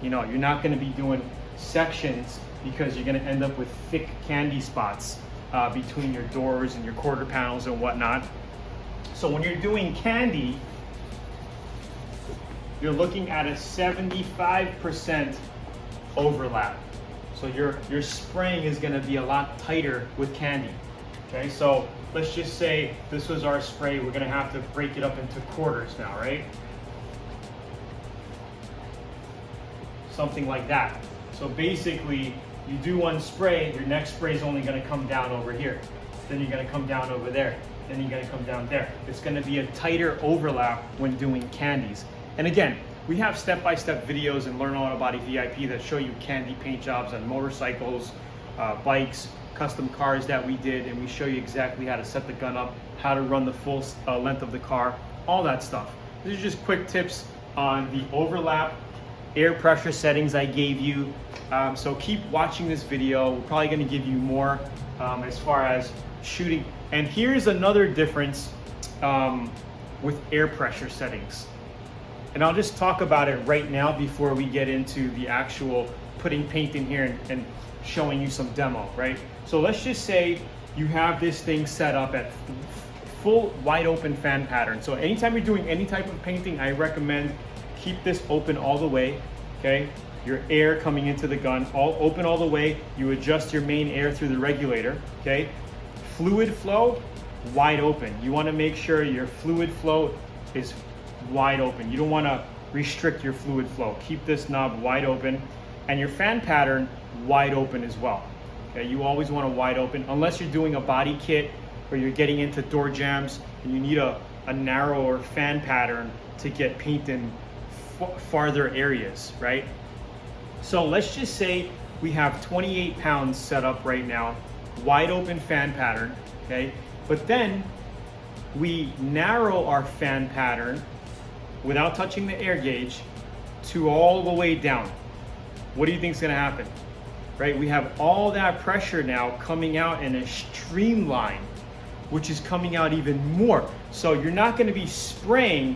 You know, you're not going to be doing sections because you're going to end up with thick candy spots between your doors and your quarter panels and whatnot. So when you're doing candy, you're looking at a 75% overlap. So your spraying is going to be a lot tighter with candy. Okay, so let's just say this was our spray. We're going to have to break it up into quarters now, right? Something like that. So basically, you do one spray, your next spray is only going to come down over here. Then you're going to come down over there. Then you're going to come down there. It's going to be a tighter overlap when doing candies. And again, we have step-by-step videos in Learn Auto Body VIP that show you candy paint jobs on motorcycles, bikes, custom cars that we did, and we show you exactly how to set the gun up, how to run the full length of the car, all that stuff. These are just quick tips on the overlap, air pressure settings I gave you. So keep watching this video. We're probably going to give you more as far as shooting. And here's another difference with air pressure settings. And I'll just talk about it right now before we get into the actual putting paint in here and showing you some demo, right? So let's just say you have this thing set up at full wide open fan pattern. So anytime you're doing any type of painting, I recommend keep this open all the way, okay? Your air coming into the gun, all open all the way. You adjust your main air through the regulator, okay? Fluid flow, wide open. You wanna make sure your fluid flow is wide open. You don't wanna restrict your fluid flow. Keep this knob wide open, and your fan pattern wide open as well. Okay, you always want a wide open, unless you're doing a body kit or you're getting into door jams and you need a narrower fan pattern to get paint in farther areas, right? So let's just say we have 28 pounds set up right now, wide open fan pattern, okay? But then we narrow our fan pattern without touching the air gauge to all the way down. What do you think is going to happen? Right? We have all that pressure now coming out in a streamline, which is coming out even more. So you're not going to be spraying.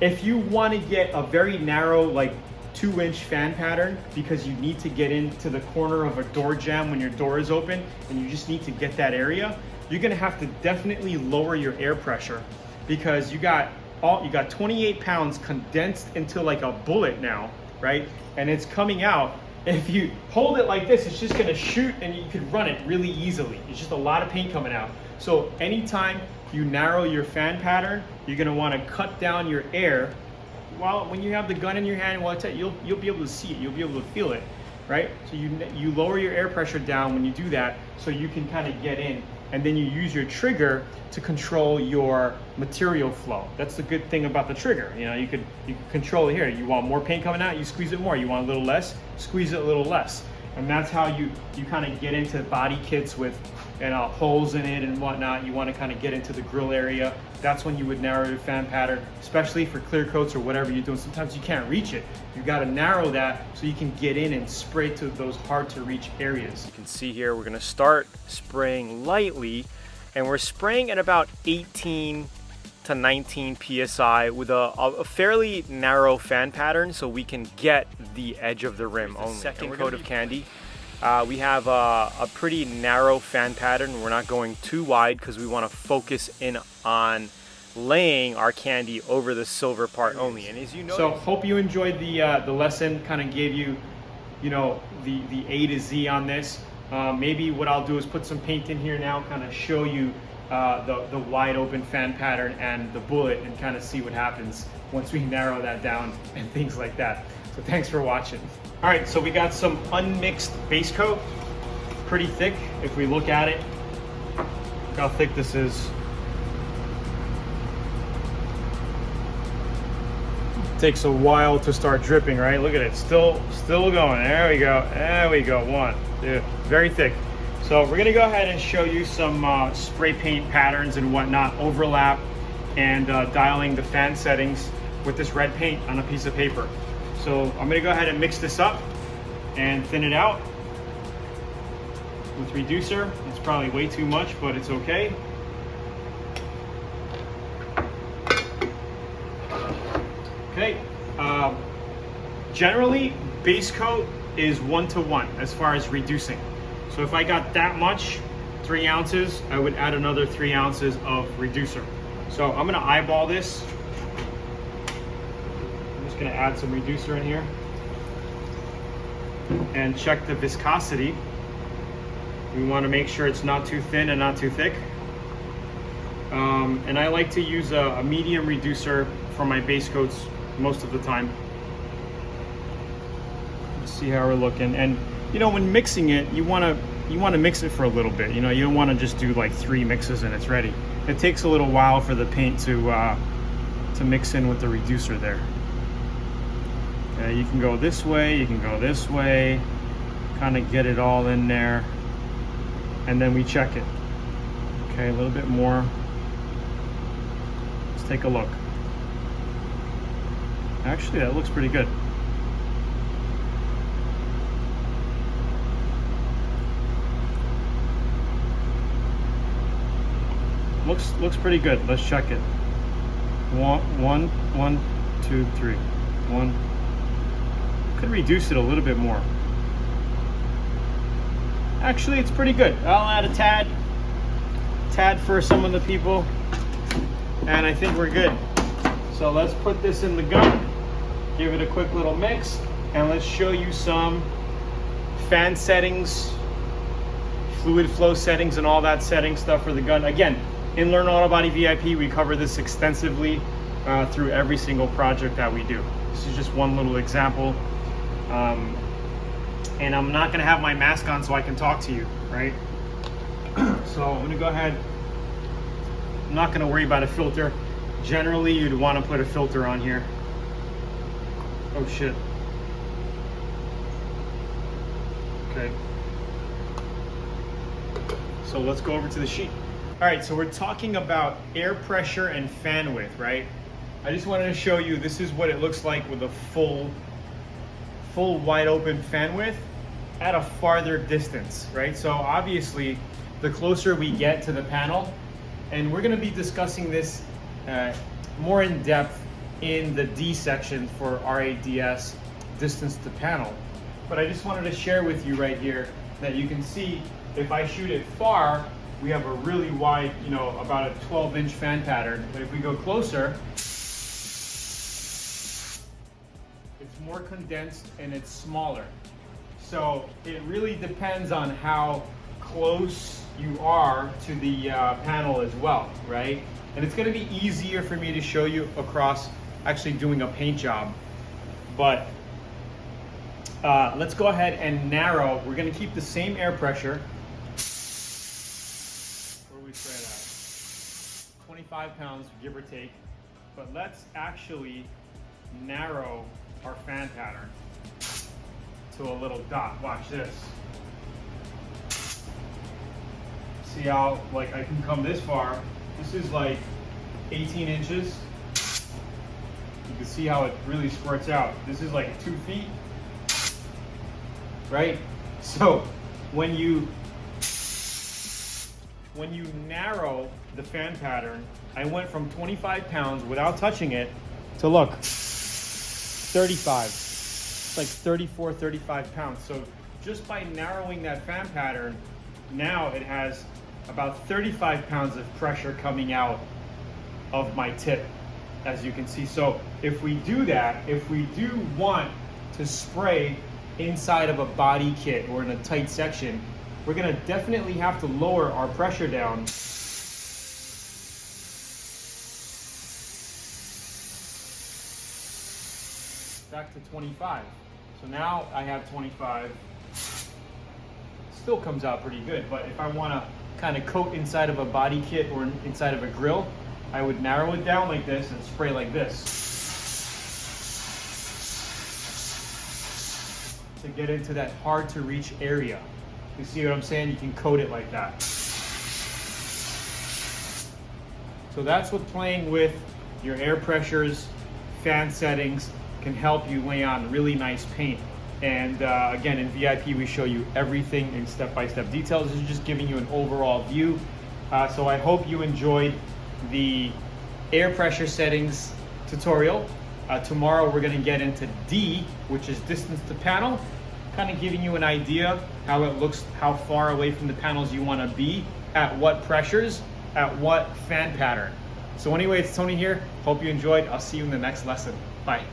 If you want to get a very narrow, like 2-inch fan pattern, because you need to get into the corner of a door jamb when your door is open and you just need to get that area, you're going to have to definitely lower your air pressure, because you got 28 pounds condensed into like a bullet now, right? And it's coming out. If you hold it like this, it's just gonna shoot and you could run it really easily. It's just a lot of paint coming out. So anytime you narrow your fan pattern, you're gonna wanna cut down your air. Well, when you have the gun in your hand, well, you'll be able to see it, you'll be able to feel it, right? So you lower your air pressure down when you do that, so you can kind of get in. And then you use your trigger to control your material flow. That's the good thing about the trigger. You know, you could control it here. You want more paint coming out, you squeeze it more. You want a little less, squeeze it a little less. And that's how you kind of get into body kits with holes in it and whatnot. You want to kind of get into the grill area. That's when you would narrow your fan pattern, especially for clear coats or whatever you're doing. Sometimes you can't reach it. You got to narrow that so you can get in and spray to those hard to reach areas. You can see here, we're going to start spraying lightly, and we're spraying at about 18 to 19 psi with a fairly narrow fan pattern, so we can get the edge of the rim only. Second coat of candy. We have a pretty narrow fan pattern. We're not going too wide because we want to focus in on laying our candy over the silver part only. And as you know, so hope you enjoyed the lesson. Kind of gave you, the A to Z on this. Maybe what I'll do is put some paint in here now, kind of show you the wide open fan pattern and the bullet, and kind of see what happens once we narrow that down and things like that. So thanks for watching. All right, so we got some unmixed base coat, pretty thick. If we look at it, look how thick this is. Takes a while to start dripping, right? Look at it, still going. There we go, 1, 2, very thick. So we're gonna go ahead and show you some spray paint patterns and whatnot, overlap, and dialing the fan settings with this red paint on a piece of paper. So I'm gonna go ahead and mix this up and thin it out with reducer. It's probably way too much, but it's okay. Okay, Generally, base coat is 1-to-1 as far as reducing. So if I got that much, 3 ounces, I would add another 3 ounces of reducer. So I'm gonna eyeball this. I'm just gonna add some reducer in here and check the viscosity. We wanna make sure it's not too thin and not too thick. And I like to use a medium reducer for my base coats most of the time. Let's see how we're looking. And you know, when mixing it, you want to mix it for a little bit. You know, you don't want to just do like 3 mixes and it's ready. It takes a little while for the paint to mix in with the reducer there. You can go this way, you can go this way, kind of get it all in there, and then we check it. Okay, a little bit more. Let's take a look. Actually, that looks pretty good. Looks pretty good. Let's check it. One, 2, 3. One. Could reduce it a little bit more. Actually, it's pretty good. I'll add a tad for some of the people, and I think we're good. So let's put this in the gun, give it a quick little mix, and let's show you some fan settings, fluid flow settings, and all that setting stuff for the gun. Again, in Learn Auto Body VIP, we cover this extensively through every single project that we do. This is just one little example. And I'm not gonna have my mask on so I can talk to you, right? So I'm gonna go ahead. I'm not gonna worry about a filter. Generally, you'd wanna put a filter on here. Oh shit. Okay. So let's go over to the sheet. All right, so we're talking about air pressure and fan width, right? I just wanted to show you, this is what it looks like with a full wide open fan width at a farther distance, right? So obviously, the closer we get to the panel, and we're gonna be discussing this more in depth in the D section for RADS, distance to panel. But I just wanted to share with you right here that you can see if I shoot it far, we have a really wide, you know, about a 12-inch fan pattern. But if we go closer, it's more condensed and it's smaller. So it really depends on how close you are to the panel as well, right? And it's gonna be easier for me to show you across actually doing a paint job. But let's go ahead and narrow. We're gonna keep the same air pressure. Where we spray that? 25 pounds, give or take. But let's actually narrow our fan pattern to a little dot. Watch this. See how, like, I can come this far. This is like 18 inches. You can see how it really squirts out. This is like 2 feet, right? So when you narrow the fan pattern, I went from 25 pounds without touching it to, look, 35. It's like 34, 35 pounds. So just by narrowing that fan pattern, now it has about 35 pounds of pressure coming out of my tip, as you can see. So if we do that, if we do want to spray inside of a body kit or in a tight section, we're gonna definitely have to lower our pressure down. Back to 25. So now I have 25. Still comes out pretty good, but if I wanna kind of coat inside of a body kit or inside of a grill, I would narrow it down like this and spray like this to get into that hard to reach area. You see what I'm saying? You can coat it like that. So that's what playing with your air pressures, fan settings can help you lay on really nice paint. And again, in VIP, we show you everything in step-by-step details. This is just giving you an overall view. So I hope you enjoyed the air pressure settings tutorial. Tomorrow we're gonna get into D, which is distance to panel, kind of giving you an idea how it looks, how far away from the panels you wanna be, at what pressures, at what fan pattern. So anyway, it's Tony here. Hope you enjoyed. I'll see you in the next lesson. Bye.